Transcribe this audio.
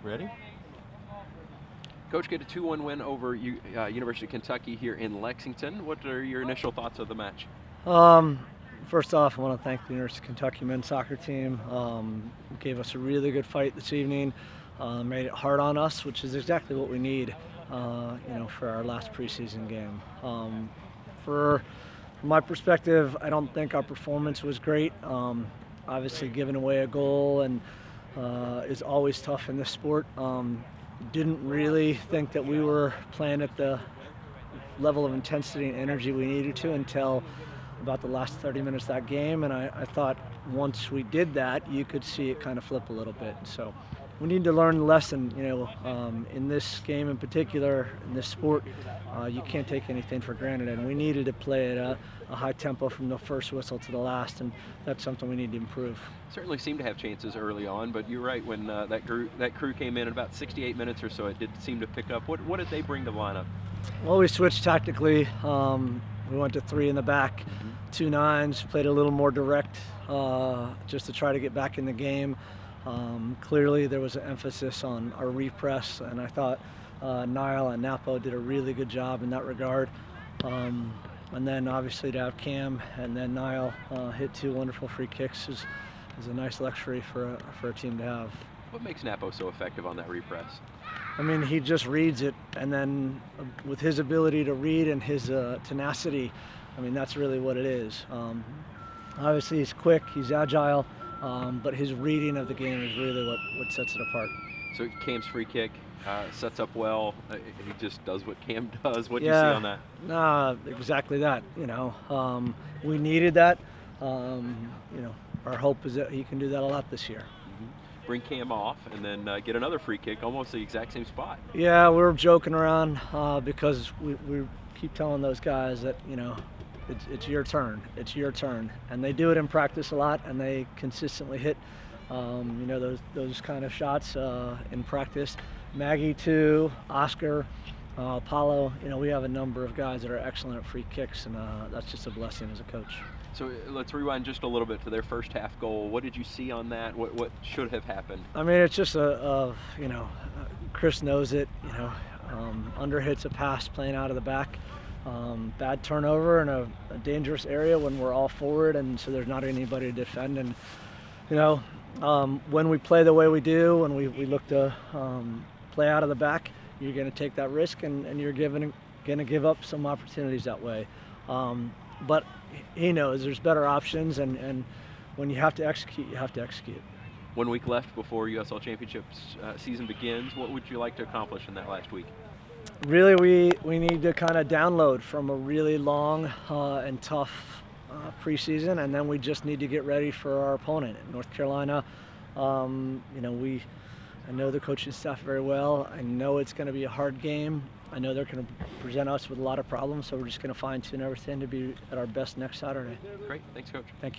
Ready? Coach, get a 2-1 win over University of Kentucky here in Lexington. What are your initial thoughts of the match? First off, I want to thank the University of Kentucky men's soccer team. Gave us a really good fight this evening. Made it hard on us, which is exactly what we need, for our last preseason game. From my perspective, I don't think our performance was great. Obviously, giving away a goal and is always tough in this sport. Didn't really think that we were playing at the level of intensity and energy we needed to until about the last 30 minutes of that game, and I thought once we did that, you could see it kind of flip a little bit. So we need to learn the lesson, in this game in particular, in this sport, you can't take anything for granted, and we needed to play at a high tempo from the first whistle to the last, and that's something we need to improve. Certainly seemed to have chances early on, but you're right, when that crew came in at about 68 minutes or so, it did seem to pick up. What did they bring to the lineup? Well, we switched tactically. We went to 3 in the back, 2 9s, played a little more direct just to try to get back in the game. Clearly there was an emphasis on our repress, and I thought Niall and Napo did a really good job in that regard. And then obviously to have Cam and then Niall hit 2 wonderful free kicks is a nice luxury for a team to have. What makes Napo so effective on that repress? I mean, he just reads it, and then with his ability to read and his tenacity, I mean, that's really what it is. Obviously he's quick, he's agile, but his reading of the game is really what sets it apart. So Cam's free kick sets up well. He just does what Cam does. What do you see on that? Nah, exactly that. We needed that. Our hope is that he can do that a lot this year. Bring Cam off and then get another free kick, almost the exact same spot. Yeah, we're joking around because we keep telling those guys that, it's your turn, and they do it in practice a lot, and they consistently hit, those kind of shots in practice. Maggie too, Oscar, Paulo. We have a number of guys that are excellent at free kicks, and that's just a blessing as a coach. So let's rewind just a little bit to their first half goal. What did you see on that? What should have happened? I mean, it's just Chris knows it. Under hits a pass playing out of the back. Bad turnover in a dangerous area when we're all forward, and so there's not anybody to defend. And when we play the way we do, when we look to play out of the back, you're going to take that risk, and you're going to give up some opportunities that way. But he knows there's better options, and when you have to execute, you have to execute. 1 week left before USL Championships season begins. What would you like to accomplish in that last week? Really, we need to kind of download from a really long and tough preseason, and then we just need to get ready for our opponent in North Carolina. I know the coaching staff very well. I know it's going to be a hard game. I know they're going to present us with a lot of problems, so we're just going to fine-tune everything to be at our best next Saturday. Great. Thanks, Coach. Thank you.